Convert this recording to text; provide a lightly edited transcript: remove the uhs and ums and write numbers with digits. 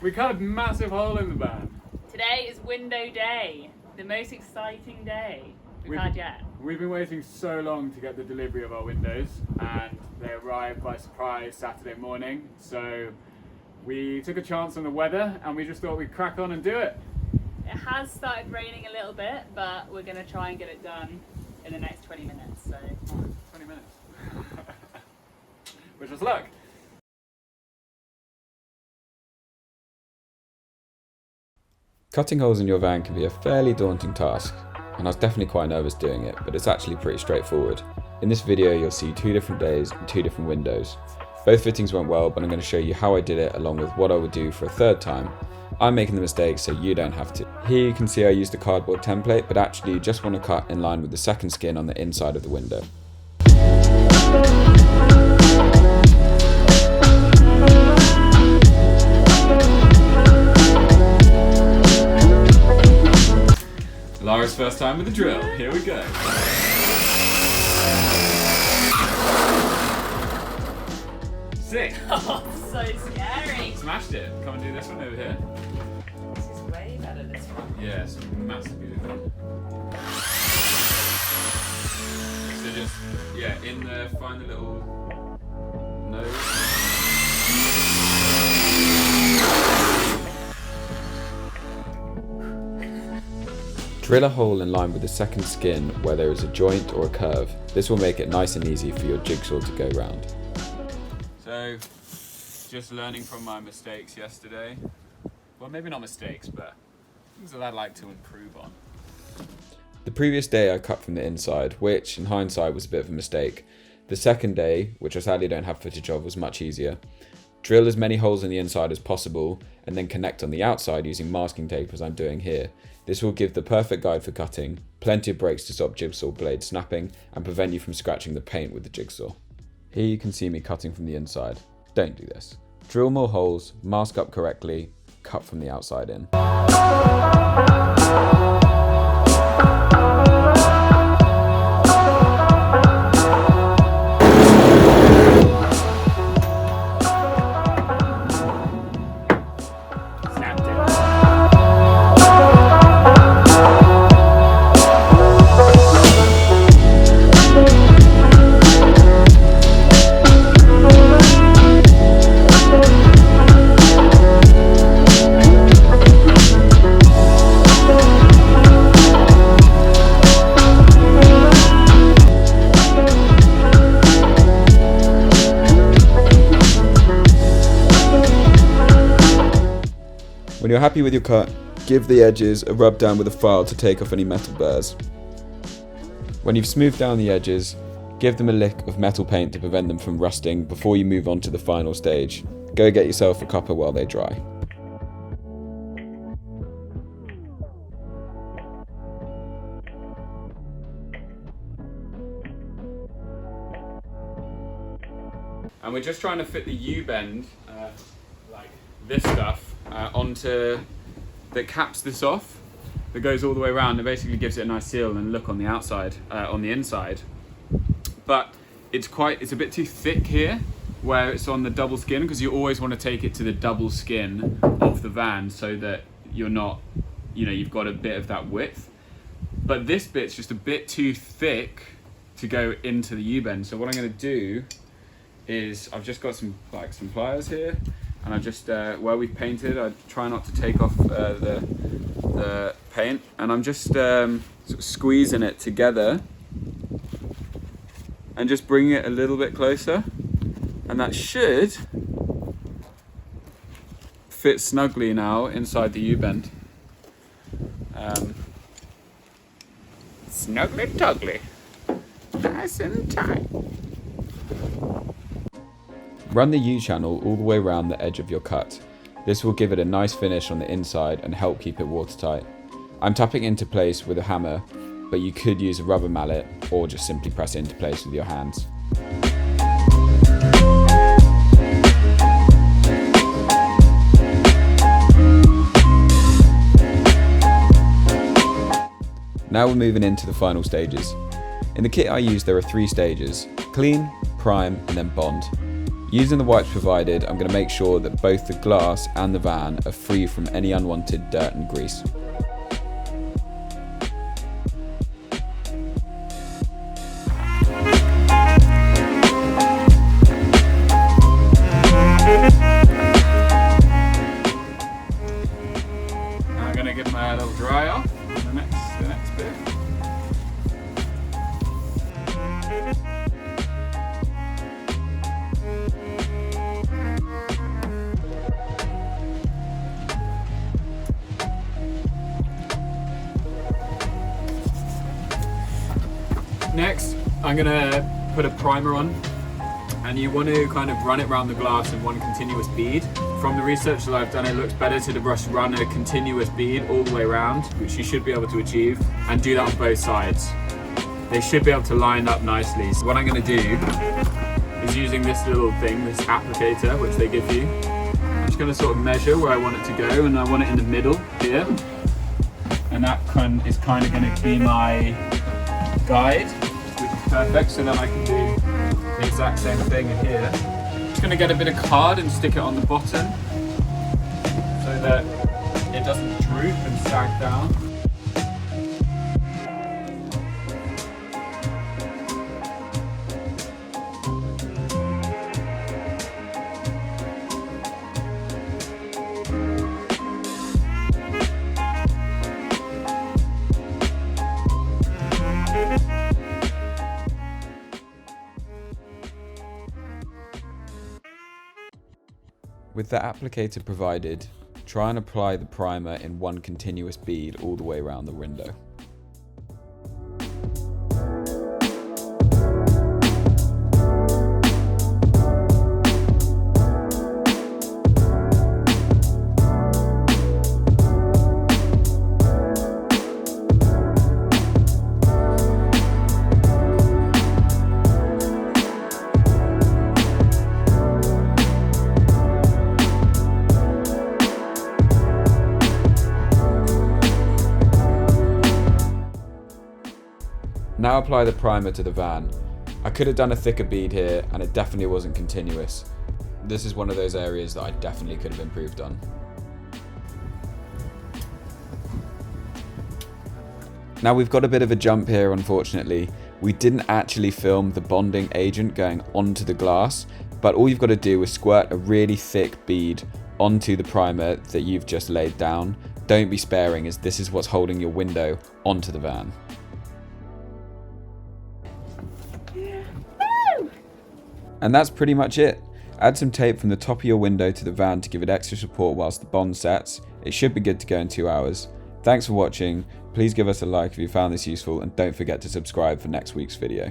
We cut a massive hole in the van. Today is window day, the most exciting day we've had yet. We've been waiting so long to get the delivery of our windows, and they arrived by surprise Saturday morning. So we took a chance on the weather and we just thought we'd crack on and do it. It has started raining a little bit, but we're going to try and get it done in the next 20 minutes. So 20 minutes. Wish us luck. Cutting holes in your van can be a fairly daunting task, and I was definitely quite nervous doing it, but it's actually pretty straightforward. In this video you'll see 2 different days and 2 different windows. Both fittings went well, but I'm going to show you how I did it along with what I would do for a third time. I'm making the mistake so you don't have to. Here you can see I used a cardboard template, but actually you just want to cut in line with the second skin on the inside of the window. Lara's first time with the drill. Here we go. Sick. Oh, so scary. Smashed it. Come and do this one over here. This is way better, this one. Yeah, it's massively different. So just, yeah, in there, find the little nose. Drill a hole in line with the second skin where there is a joint or a curve. This will make it nice and easy for your jigsaw to go round. So, just learning from my mistakes yesterday. Well, maybe not mistakes, but things that I'd like to improve on. The previous day I cut from the inside, which in hindsight was a bit of a mistake. The second day, which I sadly don't have footage of, was much easier. Drill as many holes in the inside as possible and then connect on the outside using masking tape as I'm doing here. This will give the perfect guide for cutting, plenty of breaks to stop jigsaw blade snapping and prevent you from scratching the paint with the jigsaw. Here you can see me cutting from the inside. Don't do this. Drill more holes, mask up correctly, cut from the outside in. When you're happy with your cut, give the edges a rub down with a file to take off any metal burrs. When you've smoothed down the edges, give them a lick of metal paint to prevent them from rusting before you move on to the final stage. Go get yourself a cuppa while they dry. And we're just trying to fit the U-bend, like this stuff, onto, that caps this off, that goes all the way around and basically gives it a nice seal and look on the outside, on the inside. But it's a bit too thick here, where it's on the double skin, because you always want to take it to the double skin of the van so that you're not, you've got a bit of that width. But this bit's just a bit too thick to go into the U-bend. So what I'm going to do is I've just got some pliers here, and I just where we've painted, I try not to take off the paint, and I'm just sort of squeezing it together and just bringing it a little bit closer, and that should fit snugly now inside the U-bend. Snugly tuggly, nice and tight. Run the U-channel all the way around the edge of your cut. This will give it a nice finish on the inside and help keep it watertight. I'm tapping into place with a hammer, but you could use a rubber mallet or just simply press it into place with your hands. Now we're moving into the final stages. In the kit I use there are 3 stages: clean, prime and then bond. Using the wipes provided, I'm going to make sure that both the glass and the van are free from any unwanted dirt and grease. I'm going to give my little dry off on the next bit. Next, I'm gonna put a primer on, and you want to kind of run it around the glass in one continuous bead. From the research that I've done, it looks better to just run a continuous bead all the way around, which you should be able to achieve, and do that on both sides. They should be able to line up nicely. So what I'm gonna do is using this little thing, this applicator, which they give you. I'm just gonna sort of measure where I want it to go, and I want it in the middle here. And that is kind of gonna be my guide, which is perfect, so then I can do the exact same thing in here. Just going to get a bit of card and stick it on the bottom so that it doesn't droop and sag down. With the applicator provided, try and apply the primer in one continuous bead all the way around the window. Now apply the primer to the van. I could have done a thicker bead here, and it definitely wasn't continuous. This is one of those areas that I definitely could have improved on. Now we've got a bit of a jump here, unfortunately. We didn't actually film the bonding agent going onto the glass, but all you've got to do is squirt a really thick bead onto the primer that you've just laid down. Don't be sparing, as this is what's holding your window onto the van. And that's pretty much it. Add some tape from the top of your window to the van to give it extra support whilst the bond sets. It should be good to go in 2 hours. Thanks for watching. Please give us a like if you found this useful, and don't forget to subscribe for next week's video.